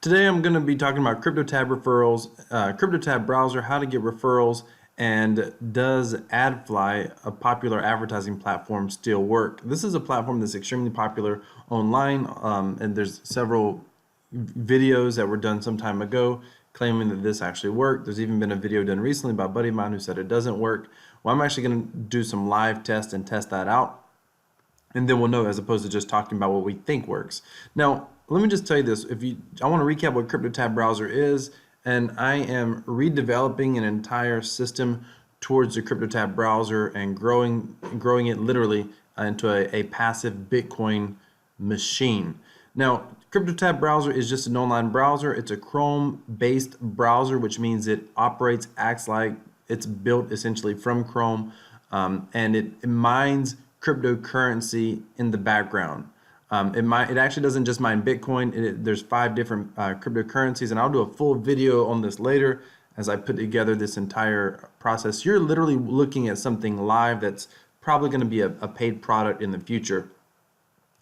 Today I'm going to be talking about Cryptotab Referrals, Cryptotab Browser, how to get referrals, and does AdFly, a popular advertising platform, still work? This is a platform that's extremely popular online, and there's several videos that were done some time ago claiming that this actually worked. There's even been a video done recently by a buddy of mine who said it doesn't work. Well, I'm actually going to do some live tests and test that out, and then we'll know, as opposed to just talking about what we think works. Now, let me just tell you this. I want to recap what Cryptotab Browser is, and I am redeveloping an entire system towards the Cryptotab Browser and growing it literally into a passive Bitcoin machine. Now, Cryptotab Browser is just an online browser. It's a Chrome-based browser, which means it acts like it's built essentially from Chrome, and it mines cryptocurrency in the background. It actually doesn't just mine Bitcoin. There's 5 different cryptocurrencies, and I'll do a full video on this later as I put together this entire process. You're literally looking at something live that's probably going to be a paid product in the future.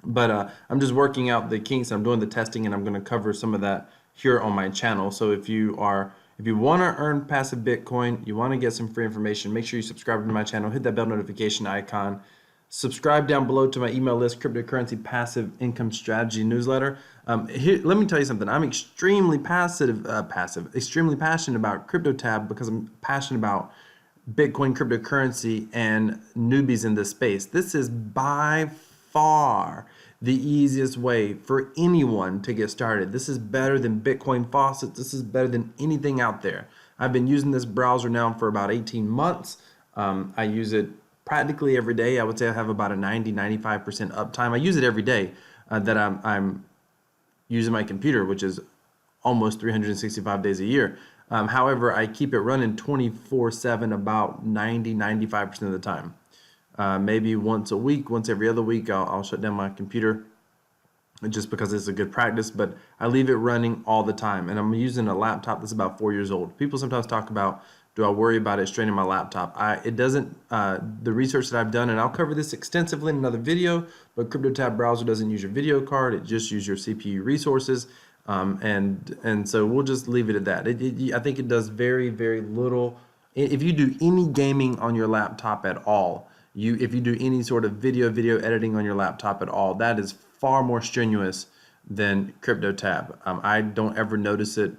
But I'm just working out the kinks. I'm doing the testing, and I'm going to cover some of that here on my channel. So if you want to earn passive Bitcoin, you want to get some free information, make sure you subscribe to my channel, hit that bell notification icon. Subscribe down below to my email list, Cryptocurrency Passive Income Strategy newsletter. Let me tell you something. I'm extremely passionate about Cryptotab because I'm passionate about Bitcoin cryptocurrency and newbies in this space. This is by far the easiest way for anyone to get started. This is better than Bitcoin faucets. This is better than anything out there. I've been using this browser now for about 18 months. I use it practically every day. I would say I have about a 90-95% uptime. I use it every day that I'm using my computer, which is almost 365 days a year. However, I keep it running 24/7 about 90-95% of the time. Maybe once a week, once every other week, I'll shut down my computer just because it's a good practice, but I leave it running all the time. And I'm using a laptop that's about 4 years old. People sometimes talk about, do I worry about it straining my laptop? It doesn't. The research that I've done, and I'll cover this extensively in another video, but Cryptotab Browser doesn't use your video card. It just uses your CPU resources, and so we'll just leave it at that. I think it does very, very little. If you do any gaming on your laptop at all, if you do any sort of video editing on your laptop at all, that is far more strenuous than Cryptotab. I don't ever notice it.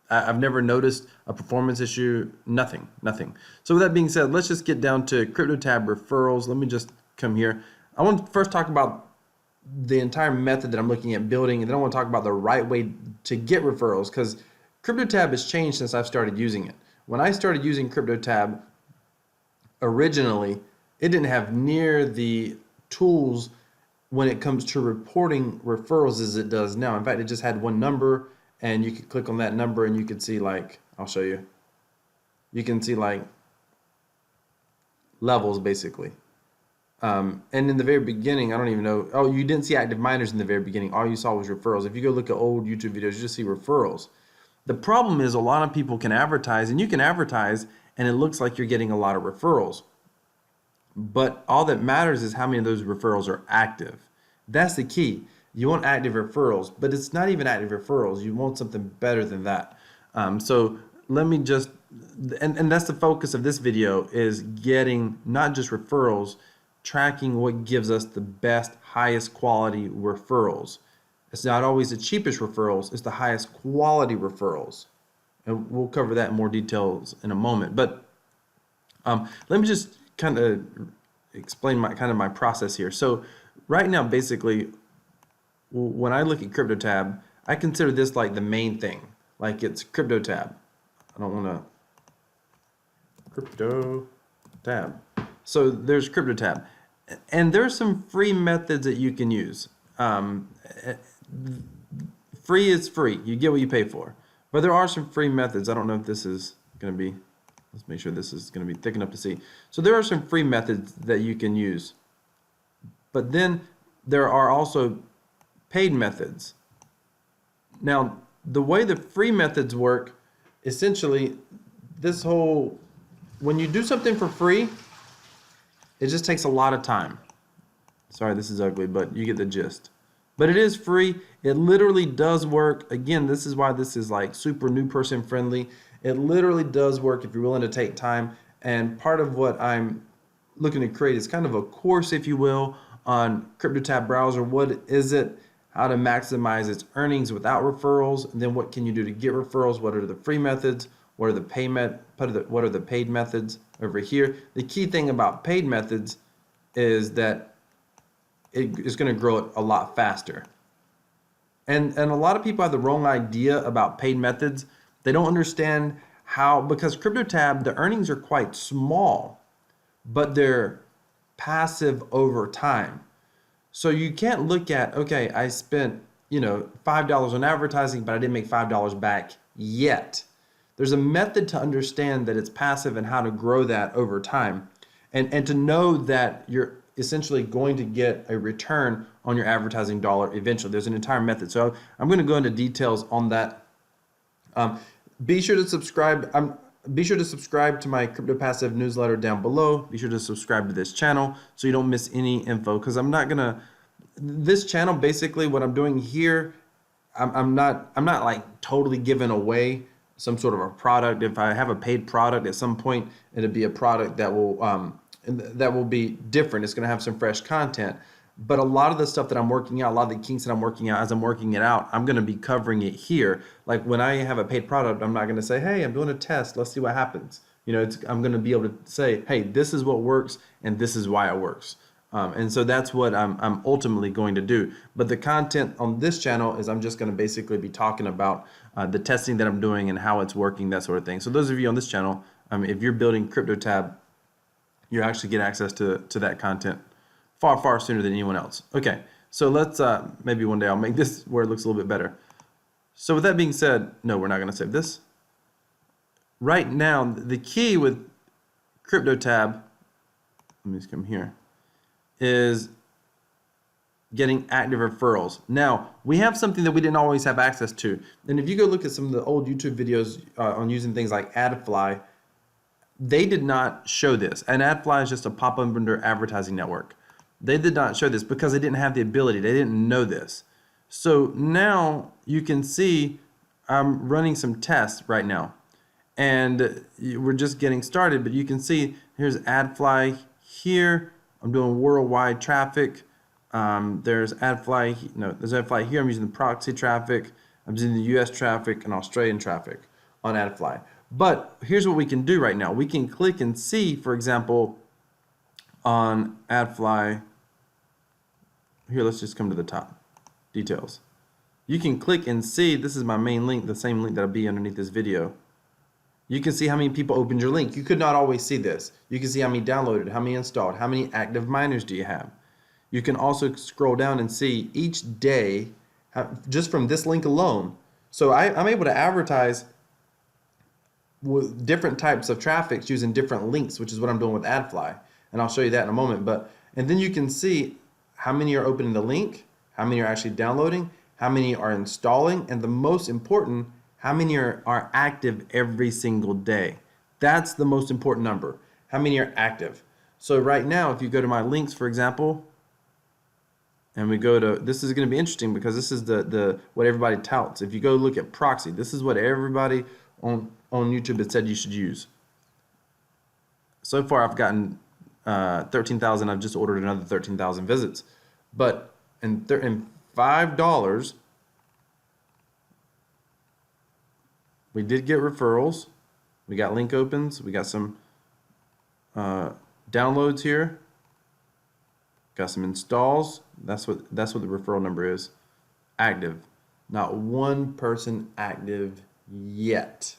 I've never noticed a performance issue, nothing. So with that being said, let's just get down to Cryptotab Referrals. Let me just come here. I want to first talk about the entire method that I'm looking at building, and then I want to talk about the right way to get referrals, because Cryptotab has changed since I've started using it. When I started using Cryptotab originally, it didn't have near the tools when it comes to reporting referrals as it does now. In fact, it just had one number, and you could click on that number and you could see, like, I'll show you. You can see like levels basically. And in the very beginning, I don't even know. Oh, you didn't see active miners in the very beginning. All you saw was referrals. If you go look at old YouTube videos, you just see referrals. The problem is a lot of people can advertise, and you can advertise and it looks like you're getting a lot of referrals. But all that matters is how many of those referrals are active. That's the key. You want active referrals, but it's not even active referrals. You want something better than that. So let me just, and that's the focus of this video, is getting not just referrals, tracking what gives us the best, highest quality referrals. It's not always the cheapest referrals, it's the highest quality referrals. And we'll cover that in more details in a moment. But let me just kind of explain my process here. So right now, basically, when I look at Cryptotab, I consider this like the main thing. Like, it's Cryptotab. I don't want to Cryptotab. So there's Cryptotab, and there's some free methods that you can use. Free is free. You get what you pay for. But there are some free methods. I don't know if this is going to be. Let's make sure this is going to be thick enough to see. So there are some free methods that you can use. But then there are also paid methods. Now, the way the free methods work, essentially, when you do something for free, it just takes a lot of time. Sorry, this is ugly, but you get the gist. But it is free. It literally does work. Again, this is why this is like super new person friendly. It literally does work if you're willing to take time. And part of what I'm looking to create is kind of a course, if you will, on Cryptotab Browser. What is it? How to maximize its earnings without referrals, and then what can you do to get referrals? What are the free methods? What are the what are the paid methods over here? The key thing about paid methods is that it is going to grow it a lot faster. And a lot of people have the wrong idea about paid methods. They don't understand how, because Cryptotab, the earnings are quite small, but they're passive over time. So you can't look at, okay, I spent, $5 on advertising, but I didn't make $5 back yet. There's a method to understand that it's passive and how to grow that over time. And to know that you're essentially going to get a return on your advertising dollar eventually. There's an entire method. So I'm going to go into details on that. Be sure to subscribe. Be sure to subscribe to my Crypto Passive newsletter down below. Be sure to subscribe to this channel so you don't miss any info, because I'm not gonna. This channel, basically, what I'm doing here, I'm not like totally giving away some sort of a product. If I have a paid product at some point, it'll be a product that will be different. It's going to have some fresh content. But a lot of the stuff that I'm working out, a lot of the kinks that I'm working out as I'm working it out, I'm going to be covering it here. Like when I have a paid product, I'm not going to say, hey, I'm doing a test. Let's see what happens. I'm going to be able to say, hey, this is what works and this is why it works. And so that's what I'm ultimately going to do. But the content on this channel is I'm just going to basically be talking about the testing that I'm doing and how it's working, that sort of thing. So those of you on this channel, if you're building Cryptotab, you actually get access to that content far sooner than anyone else. Okay, so let's maybe one day I'll make this where it looks a little bit better. So with that being said, no, we're not going to save this. Right now, the key with Cryptotab, let me just come here, is getting active referrals. Now, we have something that we didn't always have access to. And if you go look at some of the old YouTube videos on using things like AdFly, they did not show this. And AdFly is just a pop-up under advertising network. They did not show this because they didn't have the ability. They didn't know this. So now you can see I'm running some tests right now. And we're just getting started, but you can see here's AdFly here. I'm doing worldwide traffic. There's AdFly here. I'm using the proxy traffic. I'm using the US traffic and Australian traffic on AdFly. But here's what we can do right now. We can click and see, for example, on AdFly. Here, let's just come to the top. Details. You can click and see, this is my main link, the same link that'll be underneath this video. You can see how many people opened your link. You could not always see this. You can see how many downloaded, how many installed, how many active miners do you have. You can also scroll down and see each day, just from this link alone. So I'm able to advertise with different types of traffic using different links, which is what I'm doing with AdFly. And I'll show you that in a moment. And then you can see how many are opening the link, how many are actually downloading, how many are installing, and the most important, how many are active every single day. That's the most important number. How many are active? So right now, if you go to my links, for example, and we go to, this is going to be interesting because this is the what everybody touts. If you go look at proxy, this is what everybody on YouTube has said you should use. So far, I've gotten 13,000. I've just ordered another 13,000 visits. But in $5, we did get referrals. We got link opens. We got some downloads here. Got some installs. That's what the referral number is. Active. Not one person active yet.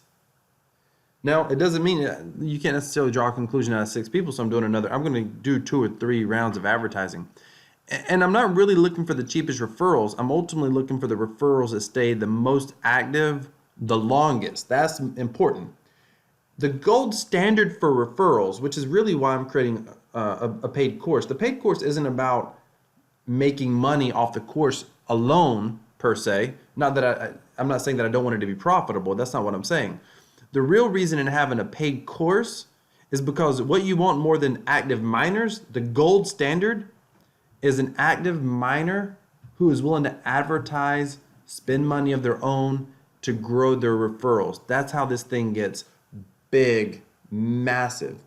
Now, it doesn't mean you can't necessarily draw a conclusion out of 6 people, so I'm doing another. I'm going to do 2 or 3 rounds of advertising. And I'm not really looking for the cheapest referrals. I'm ultimately looking for the referrals that stay the most active the longest. That's important. The gold standard for referrals, which is really why I'm creating a paid course. The paid course isn't about making money off the course alone, per se. Not that I'm not saying that I don't want it to be profitable. That's not what I'm saying. The real reason in having a paid course is because what you want more than active miners, the gold standard is an active miner who is willing to advertise, spend money of their own to grow their referrals. That's how this thing gets big, massive.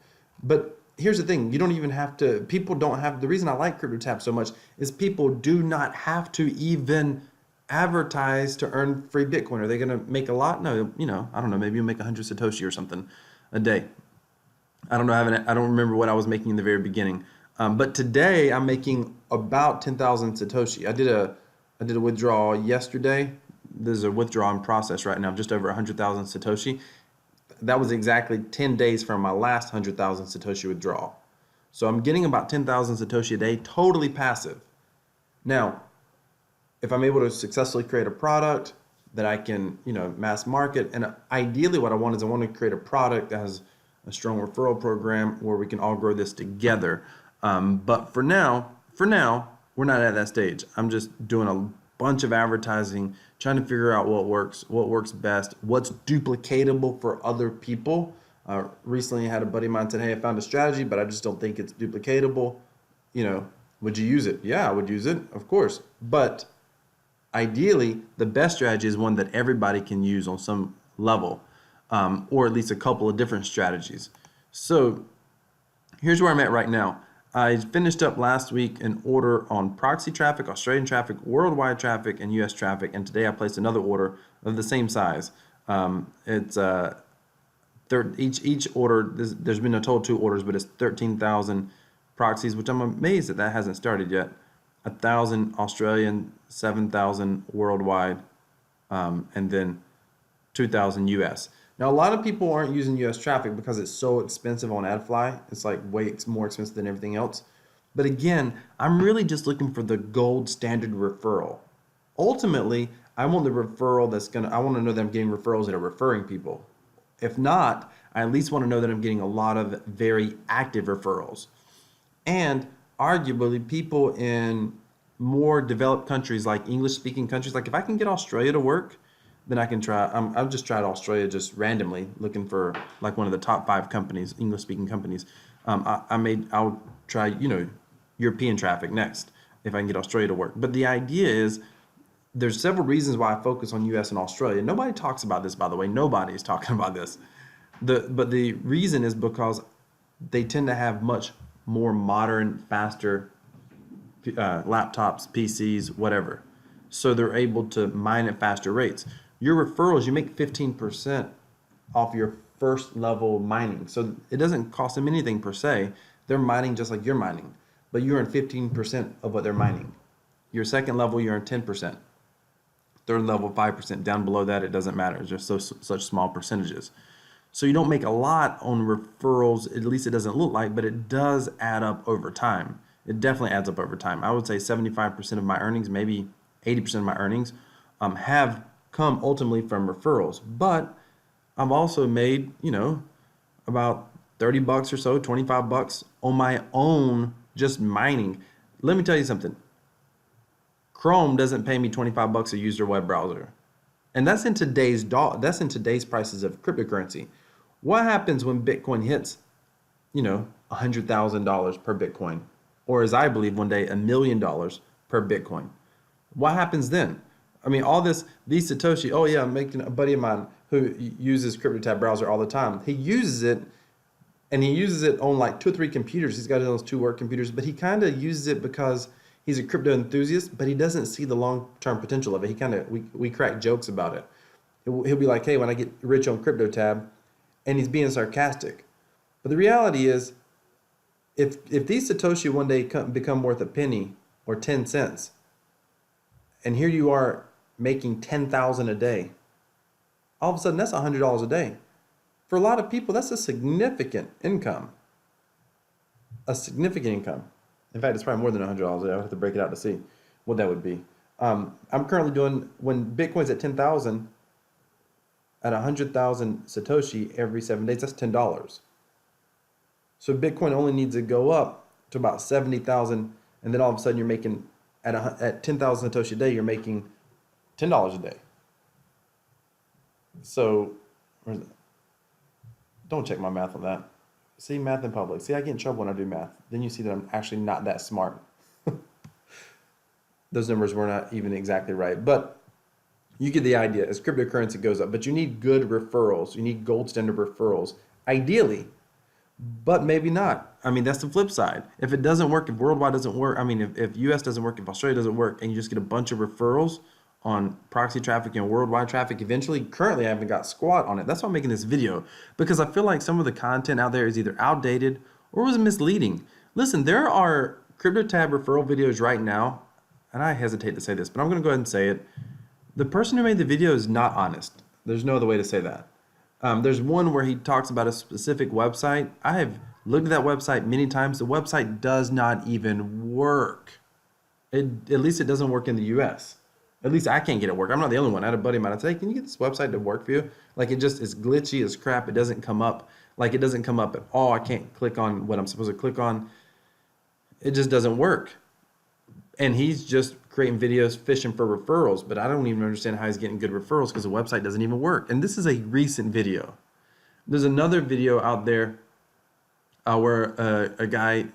But here's the thing, you don't even have to, people don't have, the reason I like Cryptotab so much is people do not have to even advertise to earn free Bitcoin. Are they going to make a lot? No, I don't know, maybe you'll make 100 Satoshi or something a day. I don't know, I don't remember what I was making in the very beginning. But today I'm making about 10,000 Satoshi. I did a withdrawal yesterday. There's a withdrawal in process right now, just over 100,000 Satoshi. That was exactly 10 days from my last 100,000 Satoshi withdrawal. So I'm getting about 10,000 Satoshi a day, totally passive. Now, if I'm able to successfully create a product that I can, mass market, and ideally what I want is I want to create a product that has a strong referral program where we can all grow this together. But for now, we're not at that stage. I'm just doing a bunch of advertising, trying to figure out what works best, what's duplicatable for other people. Recently I had a buddy of mine said, hey, I found a strategy, but I just don't think it's duplicatable. Would you use it? Yeah, I would use it, of course. But ideally, the best strategy is one that everybody can use on some level, or at least a couple of different strategies. So here's where I'm at right now. I finished up last week an order on proxy traffic, Australian traffic, worldwide traffic, and US traffic, and today I placed another order of the same size. It's each order, there's been a total 2 orders, but it's 13,000 proxies, which I'm amazed that hasn't started yet. 1,000 Australian, 7,000 worldwide, and then 2,000 US. Now, a lot of people aren't using US traffic because it's so expensive on AdFly. It's like way more expensive than everything else. But again, I'm really just looking for the gold standard referral. Ultimately, I want the referral I want to know that I'm getting referrals that are referring people. If not, I at least want to know that I'm getting a lot of very active referrals. And arguably, people in more developed countries, like English-speaking countries, like if I can get Australia to work, then I can try. I've just tried Australia just randomly, looking for like one of the top 5 companies, English-speaking companies. I'll try, European traffic next if I can get Australia to work. But the idea is, there's several reasons why I focus on US and Australia. Nobody talks about this, by the way. Nobody is talking about this. But the reason is because they tend to have much more modern, faster laptops, PCs, whatever. So they're able to mine at faster rates. Your referrals, you make 15% off your first level mining. So it doesn't cost them anything per se. They're mining just like you're mining, but you earn 15% of what they're mining. Your second level, you earn 10%. Third level, 5%. Down below that, it doesn't matter. It's just such small percentages. So you don't make a lot on referrals, at least it doesn't look like, but it does add up over time. It definitely adds up over time. I would say 75% of my earnings, maybe 80% of my earnings, have come ultimately from referrals. But I've also made, about 30 bucks or so, 25 bucks on my own just mining. Let me tell you something. Chrome doesn't pay me 25 bucks to use their web browser. And that's in today's prices of cryptocurrency. What happens when Bitcoin hits, $100,000 per Bitcoin, or as I believe one day, $1 million per Bitcoin? What happens then? I mean, these Satoshi, oh yeah, I'm making a buddy of mine who uses Cryptotab Browser all the time. He uses it, and he uses it on like 2 or 3 computers. He's got those 2 work computers, but he kind of uses it because he's a crypto enthusiast, but he doesn't see the long-term potential of it. We crack jokes about it. He'll be like, hey, when I get rich on Cryptotab, and he's being sarcastic. But the reality is, if these Satoshi one day become worth a penny or 10 cents, and here you are making 10,000 a day, all of a sudden that's $100 a day. For a lot of people, that's a significant income. A significant income. In fact, it's probably more than $100 a day. I would have to break it out to see what that would be. I'm currently doing, when Bitcoin's at 10,000, at 100,000 Satoshi every 7 days, that's $10. So Bitcoin only needs to go up to about 70,000, and then all of a sudden you're making, at 10,000 Satoshi a day, you're making $10 a day. So, don't check my math on that. See, math in public. See, I get in trouble when I do math. Then you see that I'm actually not that smart. those numbers were not even exactly right, but you get the idea as cryptocurrency goes up. But you need good referrals. You need gold standard referrals, ideally, but maybe not. I mean, that's the flip side. If it doesn't work, if worldwide doesn't work, I mean, if US doesn't work, if Australia doesn't work, and you just get a bunch of referrals on proxy traffic and worldwide traffic, eventually, currently I haven't got squat on it. That's why I'm making this video, because I feel like some of the content out there is either outdated or was misleading. Listen, there are Cryptotab referral videos right now, and I hesitate to say this, but I'm going to go ahead and say it. The person who made the video is not honest. There's no other way to say that. There's one where he talks about a specific website. I have looked at that website many times. The website does not even work. At least it doesn't work in the US. At least I can't get it to work. I'm not the only one. I had a buddy of mine. I said, hey, can you get this website to work for you? Like, it just is glitchy as crap. It doesn't come up. Like, it doesn't come up at all. I can't click on what I'm supposed to click on. It just doesn't work. And he's just creating videos fishing for referrals, but I don't even understand how he's getting good referrals because the website doesn't even work. And this is a recent video. There's another video out there where a guy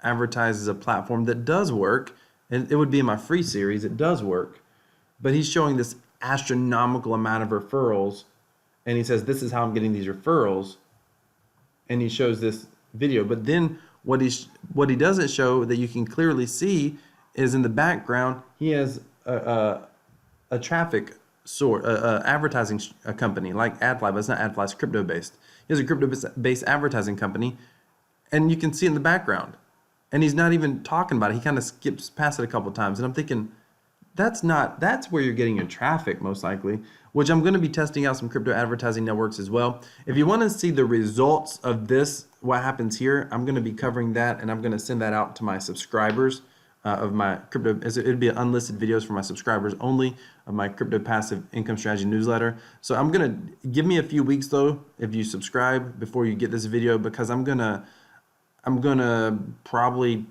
advertises a platform that does work, and it would be in my free series. It does work, but he's showing this astronomical amount of referrals, and he says, this is how I'm getting these referrals, and he shows this video. But then what he doesn't show that you can clearly see is in the background, he has a traffic source, advertising company like AdFly, but it's not AdFly, it's crypto-based. He has a crypto-based advertising company, and you can see it in the background. And he's not even talking about it. He kind of skips past it a couple of times. And I'm thinking, that's where you're getting your traffic most likely, which I'm going to be testing out some crypto advertising networks as well. If you want to see the results of this, what happens here, I'm going to be covering that, and I'm going to send that out to my subscribers of my crypto. It'd be unlisted videos for my subscribers only of my crypto passive income strategy newsletter. So I'm going to give me a few weeks though, if you subscribe before you get this video, because I'm going to probably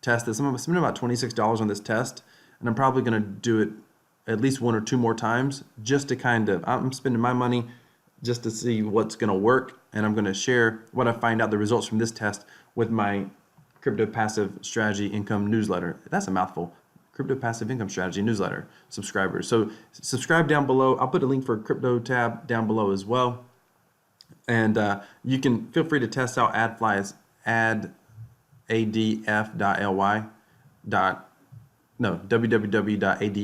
test this. I'm going to spend about $26 on this test, and I'm probably going to do it at least 1 or 2 more times just to I'm spending my money just to see what's going to work, and I'm going to share what I find out, the results from this test, with my Crypto Passive Strategy Income newsletter. That's a mouthful. Crypto Passive Income Strategy newsletter subscribers. So subscribe down below. I'll put a link for Cryptotab down below as well. And you can feel free to test out AdFly's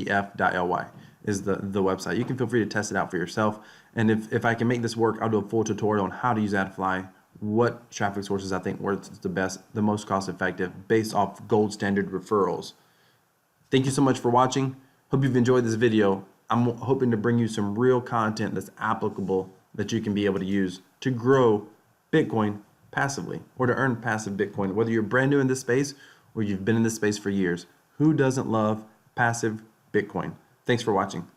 www.adf.ly is the website. You can feel free to test it out for yourself. And if I can make this work, I'll do a full tutorial on how to use AdFly, what traffic sources I think works the best, the most cost effective, based off gold standard referrals. Thank you so much for watching. Hope you've enjoyed this video. I'm hoping to bring you some real content that's applicable that you can be able to use to grow Bitcoin passively, or to earn passive Bitcoin, whether you're brand new in this space or you've been in this space for years. Who doesn't love passive Bitcoin? Thanks for watching.